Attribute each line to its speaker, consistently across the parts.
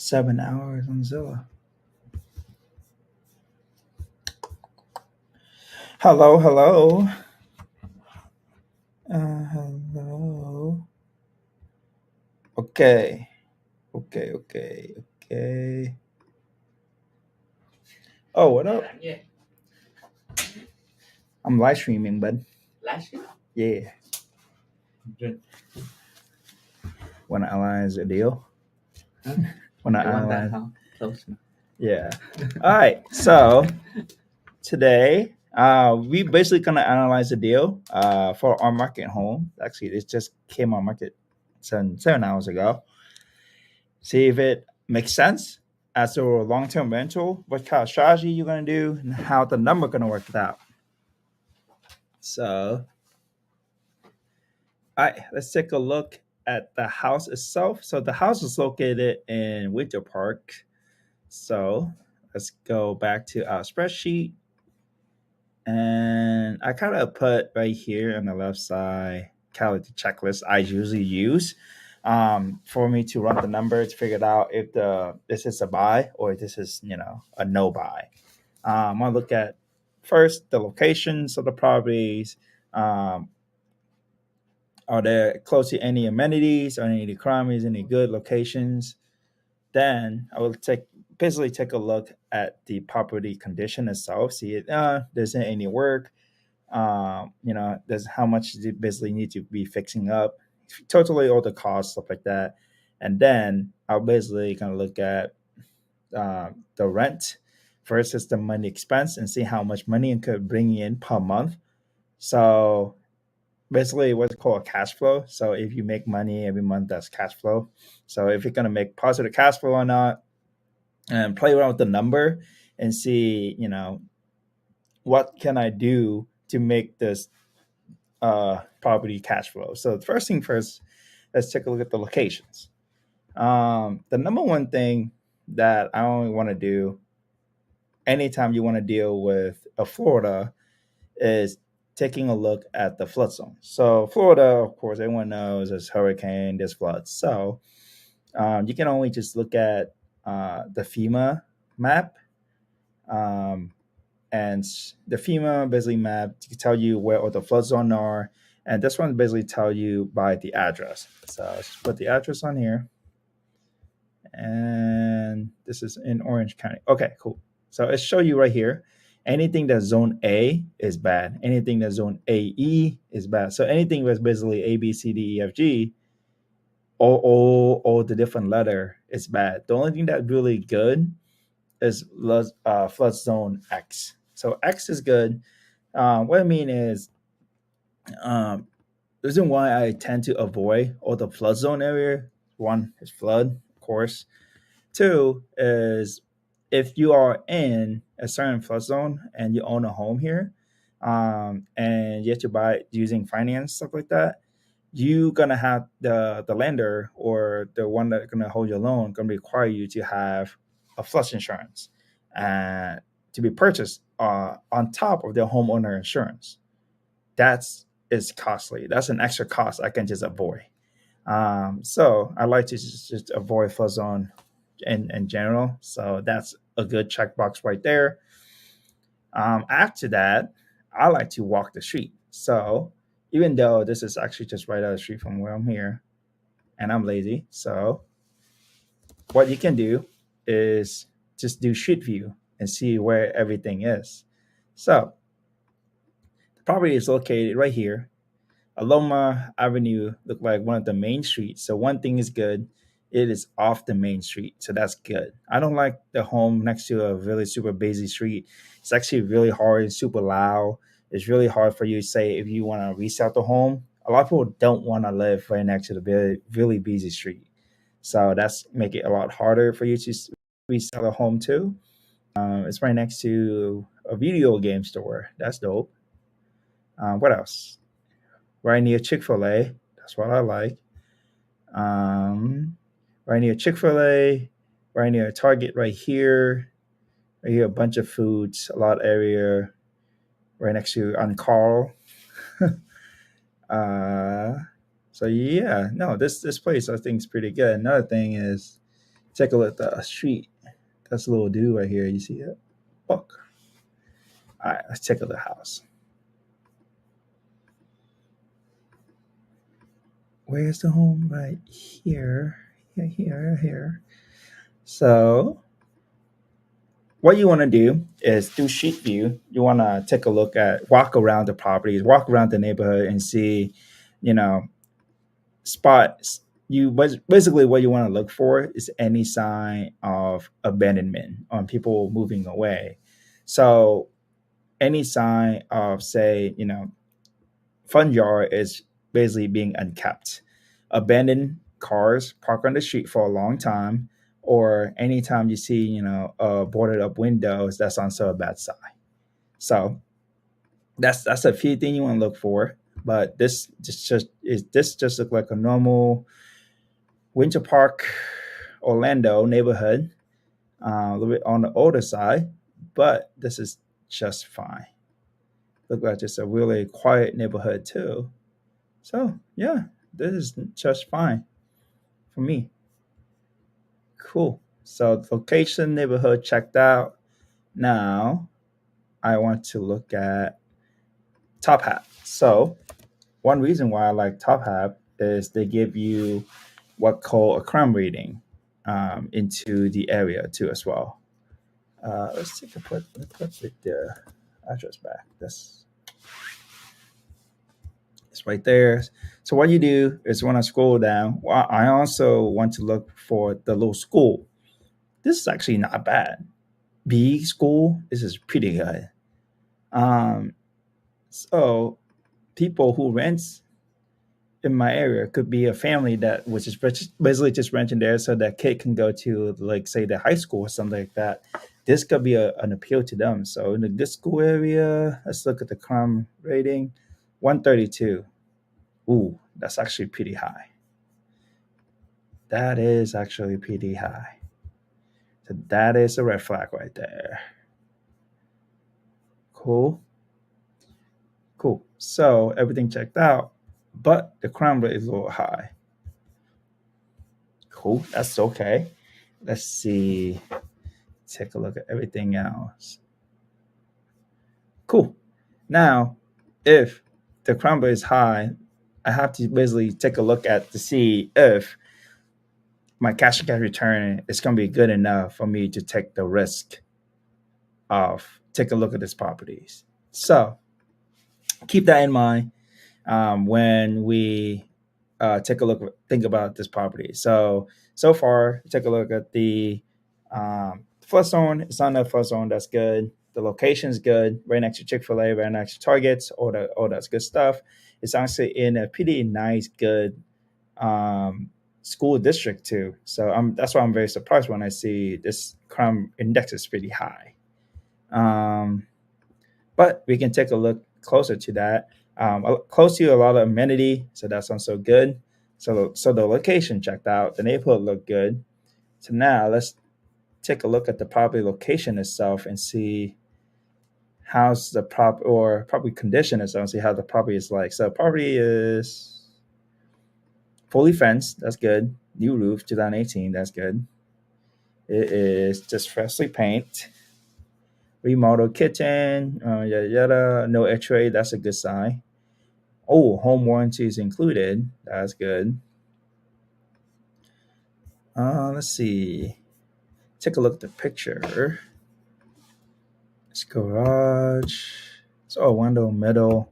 Speaker 1: 7 hours on Zillow. Hello, hello. Hello. Okay. Okay. Oh, what up? I'm live streaming, bud. Yeah. Wanna analyze a deal? Wanna analyze?
Speaker 2: Close.
Speaker 1: Yeah. All right. So today, we basically gonna analyze the deal for our market home. Actually, this just came on market 7 hours ago. See if it makes sense as a long-term rental, what kind of strategy you're gonna do, and how the number gonna work it out. So, all right, let's take a look at the house itself. So the house is located in Winterpark. So let's go back to our spreadsheet. And I kind of put right here on the left side, kind of like the checklist I usually use for me to run the number to figure it out if this is a buy or if this is a no buy. I look at first the locations of the properties. Um, are there close to any amenities or any crimes, any good locations? Then I will basically take a look at the property condition itself, see it there's any work, there's how much does it basically need to be fixing up, totally all the costs, stuff like that. And then I'll basically kind of look at the rent versus the money expense and see how much money it could bring in per month. So basically what's called cash flow. So if you make money every month, that's cash flow. So if you're going to make positive cash flow or not, and play around with the number and see, what can I do to make this property cash flow. So the first thing first, let's take a look at the locations. The number one thing that I only want to do anytime you want to deal with a Florida is taking a look at the flood zone. So Florida, of course, everyone knows there's hurricane, there's floods. So you can only just look at the FEMA map. And the FEMA basically map to tell you where all the flood zones are. And this one basically tell you by the address. So let's just put the address on here. And this is in Orange County. Okay, cool. So it show you right here. Anything that's zone A is bad. Anything that's zone AE is bad. So anything that's basically A, B, C, D, E, F, G, all the different letter is bad. The only thing that's really good is flood zone X. So X is good. What I mean is, the reason why I tend to avoid all the flood zone area. One is flood, of course. Two is if you are in a certain flood zone and you own a home here, and you have to buy it using finance stuff like that, you gonna have the lender or the one that's gonna hold your loan gonna require you to have a flood insurance to be purchased on top of their homeowner insurance. That's is costly. That's an extra cost I can just avoid. So I like to just avoid flood zone in general. So that's a good checkbox right there. After that, I like to walk the street. So even though this is actually just right out the street from where I'm here, and I'm lazy, so what you can do is just do street view and see where everything is. So the property is located right here. Aloma Avenue look like one of the main streets. So one thing is good, it is off the main street. So that's good. I don't like the home next to a really super busy street. It's actually really hard and super loud. It's really hard for you to say if you want to resell the home. A lot of people don't want to live right next to the really busy street. So that's make it a lot harder for you to resell a home too. It's right next to a video game store. That's dope. What else? Right near Chick Fil A. That's what I like. Right near Chick Fil A. Right near Target. Right here. Right here, a bunch of foods, a lot area. Right next to on Carl. uh, so yeah, no, this place I think is pretty good. Another thing is Take a look at the street. That's a little dude right here. You see it? Look. All right, let's check out the house. Where's the home? Right here. Here. So what you want to do is do sheet view. You want to take a look at, walk around the properties, walk around the neighborhood, and see, you know, spots. Basically what you want to look for is any sign of abandonment on people moving away. So any sign of, say, front yard is basically being unkept, abandoned cars parked on the street for a long time, or anytime you see, boarded up windows, that's also a bad sign. So that's a few things you want to look for. But this just look like a normal Winter Park, Orlando neighborhood, a little bit on the older side, but this is just fine. Look like just a really quiet neighborhood too. So yeah, this is just fine for me. Cool. So location, neighborhood checked out. Now I want to look at Top Hat. So one reason why I like Top Hat is they give you what called a crime rating into the area too as well. Let's put the address back. That's it's right there. So what you do is when I scroll down, well, I also want to look for the little school. This is actually not bad. B school, this is pretty good. Um, so people who rents in my area could be a family that was just basically just renting there so that kid can go to, like, say, the high school or something like that. This could be an appeal to them. So in the good school area, let's look at the crime rating, 132. Ooh, that's actually pretty high. That is actually pretty high. So that is a red flag right there. Cool. Cool. So everything checked out, but the crime rate is a little high. Cool. That's okay. Let's see. Take a look at everything else. Cool. Now, if the crime rate is high, I have to basically take a look at to see if my cash on cash return is going to be good enough for me to take the risk of take a look at these properties. So keep that in mind when we take a look, think about this property. So far, take a look at the flood zone. It's not a flood zone. That's good. The location is good. Right next to Chick-fil-A, right next to Targets. All that's good stuff. It's actually in a pretty nice, good school district too. So that's why I'm very surprised when I see this crime index is pretty high. Um, but we can take a look closer to that. Close to a lot of amenity, so that sounds so good. So the location checked out, the neighborhood looked good. So now let's take a look at the property location itself and see how's the property condition itself, and see how the property is like. So property is fully fenced, that's good. New roof, 2018, that's good. It is just freshly paint. Remodeled kitchen, yada yada. No X-ray, that's a good sign. Oh, home warranty is included. That's good. Let's see. Take a look at the picture. It's garage. It's all window middle.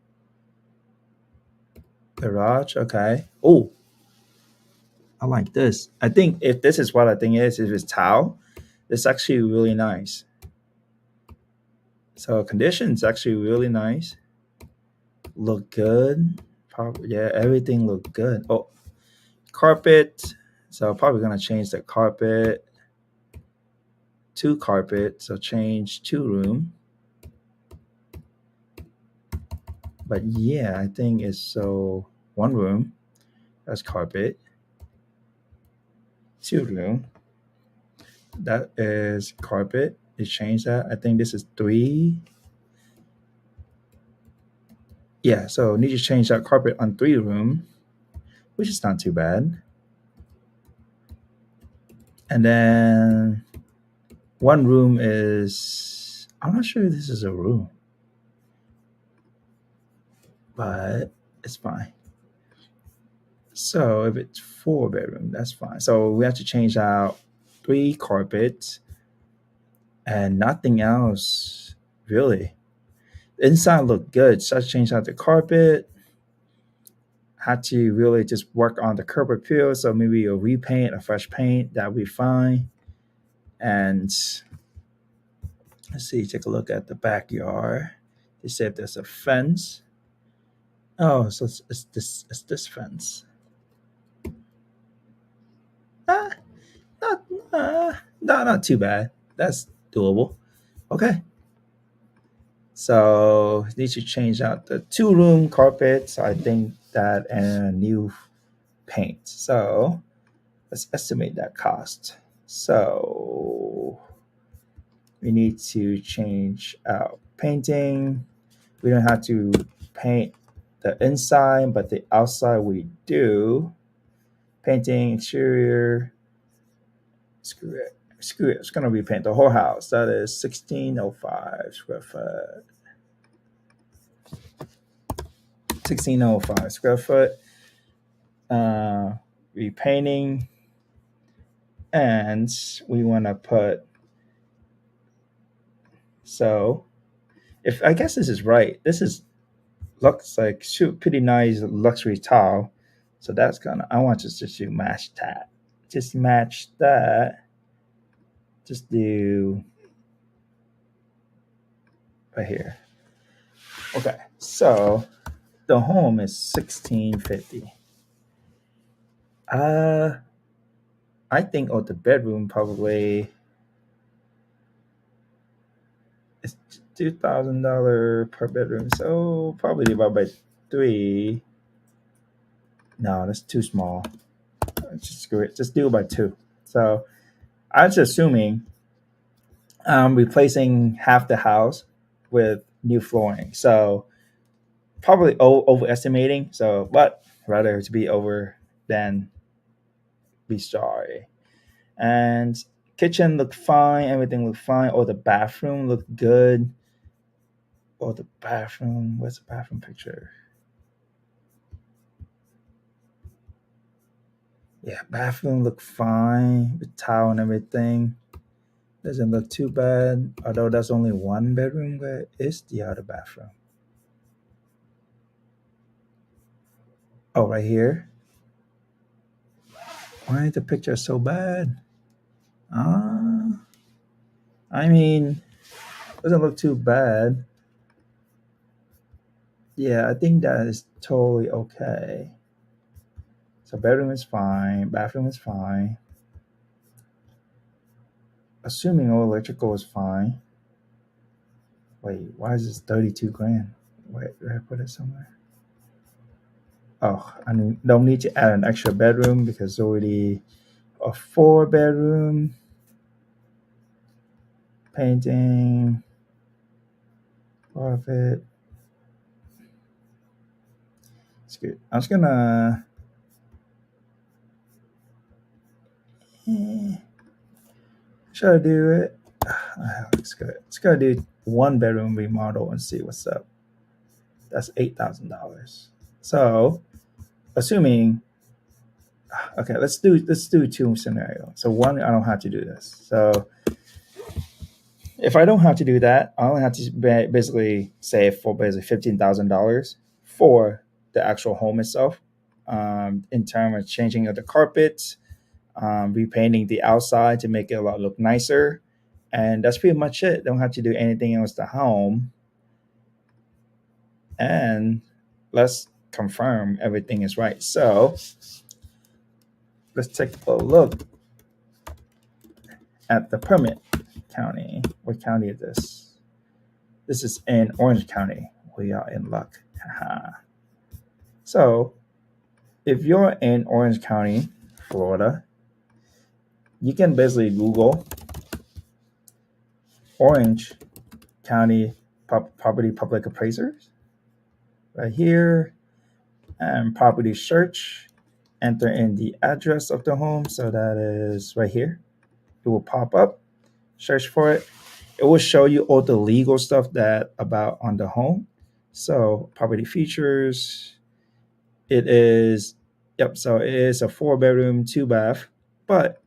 Speaker 1: Garage. Okay. Oh, I like this. I think if this is what I think is, if it's tile, it's actually really nice. So condition's actually really nice. Look good. Probably, yeah, everything look good. Oh, carpet. So probably gonna change the carpet to carpet. So change to room. But yeah, I think it's so one room. That's carpet. Two room. That is carpet. You change that. I think this is three. Yeah, so need to change that carpet on three room, which is not too bad. And then one room is, I'm not sure if this is a room, but it's fine. So if it's 4 bedroom, that's fine. So we have to change out 3 carpets and nothing else really. Inside looked good. So I changed out the carpet. Had to really just work on the curb appeal. So maybe a repaint, a fresh paint, that would be fine. And let's see, take a look at the backyard. They say if there's a fence. Oh, so it's this fence. Ah, not no, not too bad. That's doable. Okay. So need to change out the 2 room carpets. I think that and a new paint. So let's estimate that cost. So we need to change out painting. We don't have to paint the inside, but the outside we do. Painting exterior. Screw it. Screw it. It's gonna repaint the whole house. That is 1605 square foot. 1605 square foot. Repainting, and we want to put, so if I guess this is right, this is looks like pretty nice luxury tile. So that's gonna, I want us just to match that. Just match that. Just do right here. Okay, so the home is 1650. I think the bedroom probably is $2,000 per bedroom. So probably divide by 3. No, that's too small. Just screw it. Just do it by 2. So I was assuming replacing half the house with new flooring. So probably overestimating. So, but rather to be over than be sorry. And kitchen looked fine. Everything looked fine. Or the bathroom looked good. Or the bathroom. Where's the bathroom picture? Yeah, bathroom looked fine with towel and everything. Doesn't look too bad. Although that's only 1 bedroom. Where is the other bathroom? Oh, right here. Why is the picture so bad? Ah, I mean, doesn't look too bad. Yeah, I think that is totally okay. So bedroom is fine, bathroom is fine. Assuming all electrical is fine. Wait, why is this 32 grand? Wait, did I put it somewhere? Oh, I don't need to add an extra bedroom because it's already a 4 bedroom. Painting, profit. It's good. I'm just gonna. Should I do it? Looks good. Let's go do 1 bedroom remodel and see what's up. That's $8,000. So, assuming, okay, let's do 2 scenarios. So one, I don't have to do this. So if I don't have to do that, I only have to basically save for basically $15,000 for the actual home itself. In terms of changing of the carpets, repainting the outside to make it a lot look nicer, and that's pretty much it. Don't have to do anything else to home. And let's confirm everything is right. So let's take a look at the permit county. What county is this? This is in Orange County. We are in luck. So if you're in Orange County, Florida, you can basically Google Orange County property public appraisers right here, and property search. Enter in the address of the home. So that is right here. it will pop up. Search for it. It will show you all the legal stuff that about on the home. So property features. It is, yep. So it is a 4 bedroom, 2 bath, but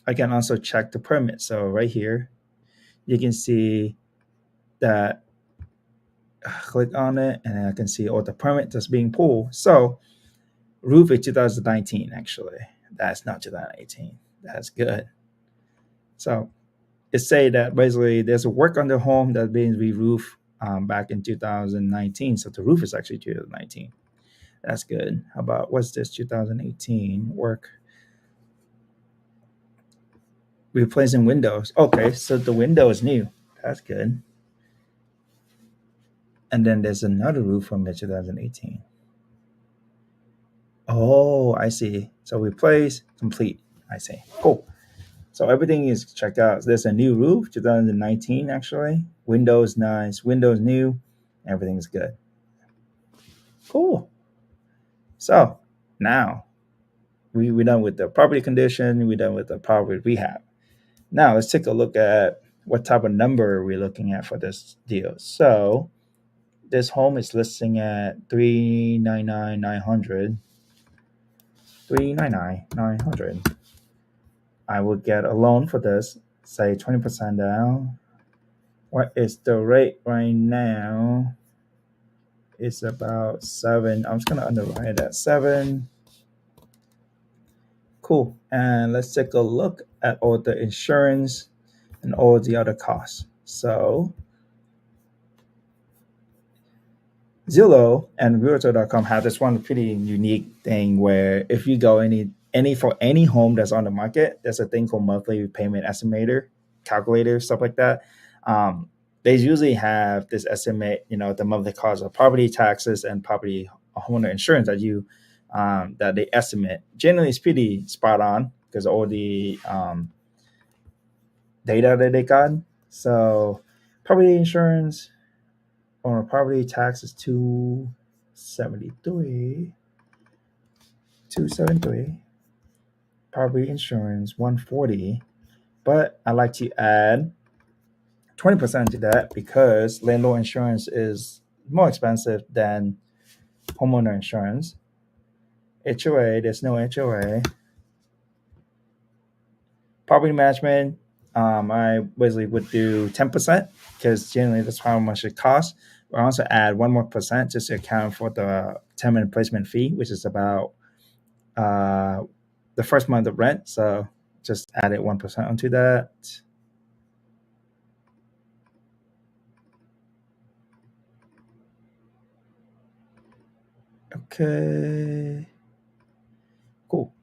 Speaker 1: I can also check the permit. So right here, you can see that. Click on it, and I can see all the permit that's being pulled. So roof is 2019. Actually, that's not 2018. That's good. So it say that basically there's a work on the home that's being re-roofed back in 2019. So the roof is actually 2019. That's good. How about what's this 2018 work? Replacing windows. Okay, so the window is new. That's good. And then there's another roof from the 2018. Oh, I see. So replace, complete. I see. Cool. So everything is checked out. There's a new roof, 2019 actually. Windows nice. Windows new. Everything's good. Cool. So now we're done with the property condition. We're done with the property rehab. Now let's take a look at what type of number we're looking at for this deal. So this home is listing at 399,900. 399,900. I will get a loan for this, say 20% down. What is the rate right now? It's about 7. I'm just gonna underwrite at 7. Cool. And let's take a look at all the insurance and all the other costs. So Zillow and Realtor.com have this one pretty unique thing where if you go any for any home that's on the market, there's a thing called monthly payment estimator, calculator, stuff like that. They usually have this estimate, the monthly cost of property taxes and property homeowner insurance that they estimate. Generally, it's pretty spot on because all the data that they got. So property insurance on a property tax is 273. 273. Property insurance 140. But I like to add 20% to that because landlord insurance is more expensive than homeowner insurance. HOA, there's no HOA. Property management, I basically would do 10% because generally that's how much it costs. We also add one more percent just to account for the tenant placement fee, which is about uh, the first month of rent. So just added 1% onto that. Okay, cool.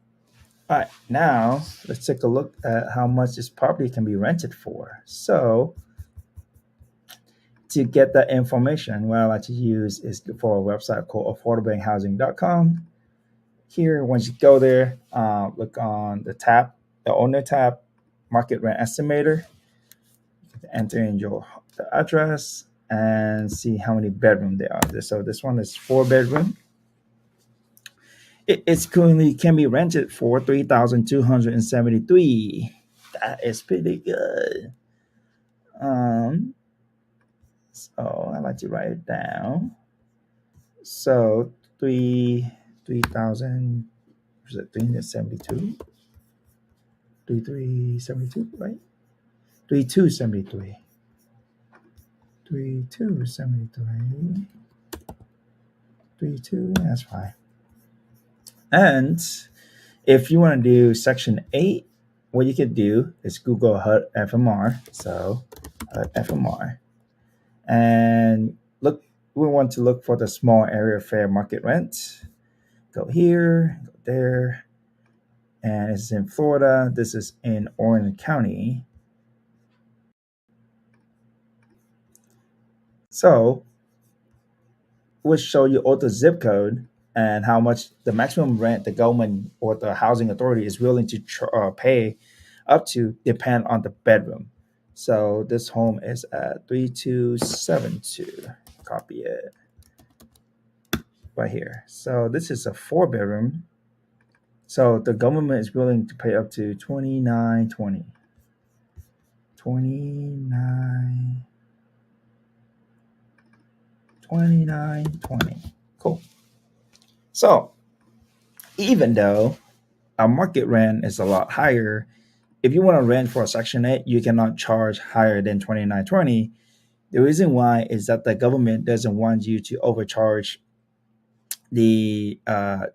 Speaker 1: All right, now let's take a look at how much this property can be rented for. So to get that information, what I like to use is for a website called affordablehousing.com. Here, once you go there, look on the tab, the owner tab, market rent estimator. Enter in your the address and see how many bedroom there are. So this one is 4 bedroom. It's currently can be rented for 3,273. That is pretty good. Um, so I like to write it down. So 3,000. Was it 372? 3,372, right? 3,273. 3,273. 3,2. That's fine. And if you want to do section 8, what you could do is Google HUD FMR. So HUD FMR. And look, we want to look for the small area fair market rent. Go here, go there. And it's in Florida. This is in Orange County. So we'll show you all the zip code and how much the maximum rent the government or the housing authority is willing to pay up to depend on the bedroom. So this home is at 3272. Copy it right here. So this is a 4 bedroom. So the government is willing to pay up to 2920. 29, 29, 20. Cool. So even though our market rent is a lot higher, if you want to rent for a Section 8, you cannot charge higher than 29.20. The reason why is that the government doesn't want you to overcharge the uh,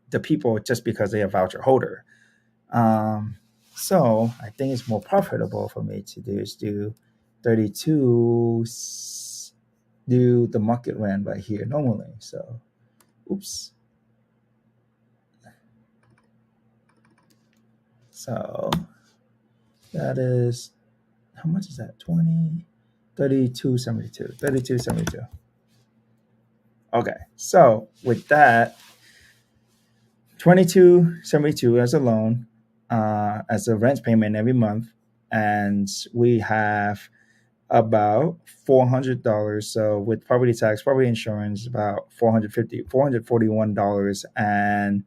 Speaker 1: the people just because they are voucher holder. Um, so I think it's more profitable for me to do 32, do the market rent right here normally. So, oops. So that is, how much is that? 20, 32.72, 32.72. Okay, so with that, 22.72 as a loan, as a rent payment every month, and we have about $400. So with property tax, property insurance, about 441. And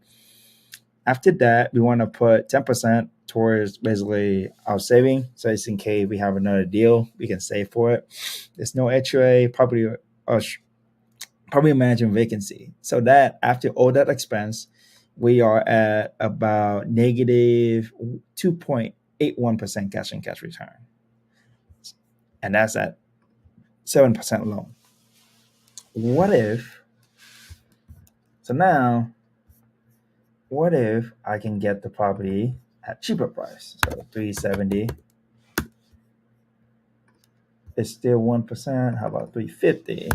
Speaker 1: after that, we want to put 10% towards basically our saving. So it's in case we have another deal, we can save for it. There's no HOA, property management vacancy. So that after all that expense, we are at about negative 2.81% cash and cash return. And that's at 7% loan. What if, so now, what if I can get the property at cheaper price? So 370 is still 1%. How about 350?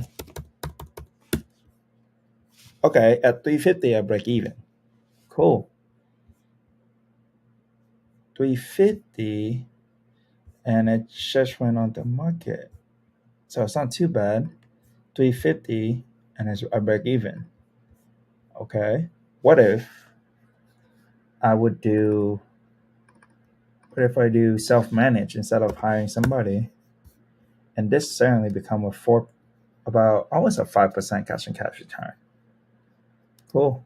Speaker 1: Okay, at 350 I break even. Cool. 350 and it just went on the market. So it's not too bad. 350 and I break even. Okay. What if I would do what if I do self-manage instead of hiring somebody? And this certainly become a four about almost a 5% cash and cash return. Cool.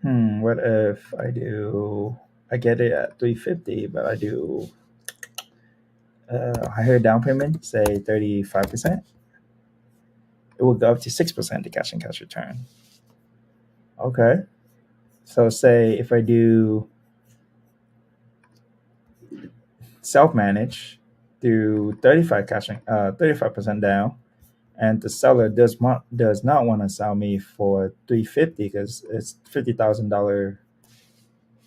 Speaker 1: What if I get it at 350, but I do higher down payment, say 35%, it will go up to 6% the cash and cash return. Okay. So say if I do self-manage, do 35% down, and the seller does not want to sell me for 350 because it's $50,000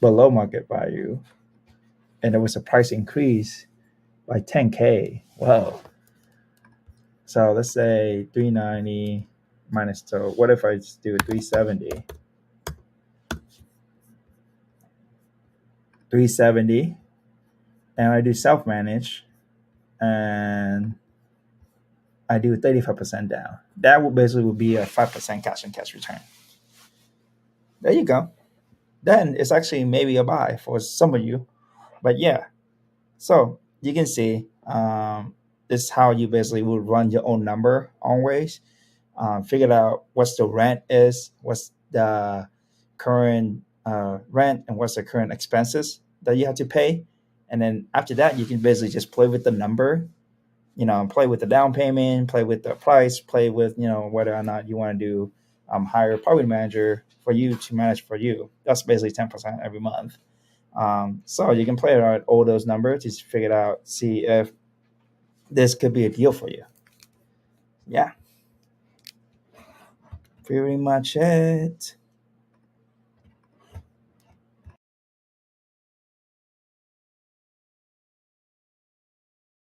Speaker 1: below market value, and there was a price increase by 10K. Wow. So let's say 390 minus, so what if I just do 370? 370, and I do self manage, and I do 35% down. That would basically would be a 5% cash and cash return. There you go. Then it's actually maybe a buy for some of you. But yeah, so you can see this is how you basically would run your own number always. Figure out what's the rent is, what's the current rent, and what's the current expenses that you have to pay. And then after that, you can basically just play with the number, play with the down payment, play with the price, play with, whether or not you want to do hire a property manager for you to manage for you. That's basically 10% every month. So you can play around all those numbers, just figure it out, see if this could be a deal for you. Yeah, pretty much it.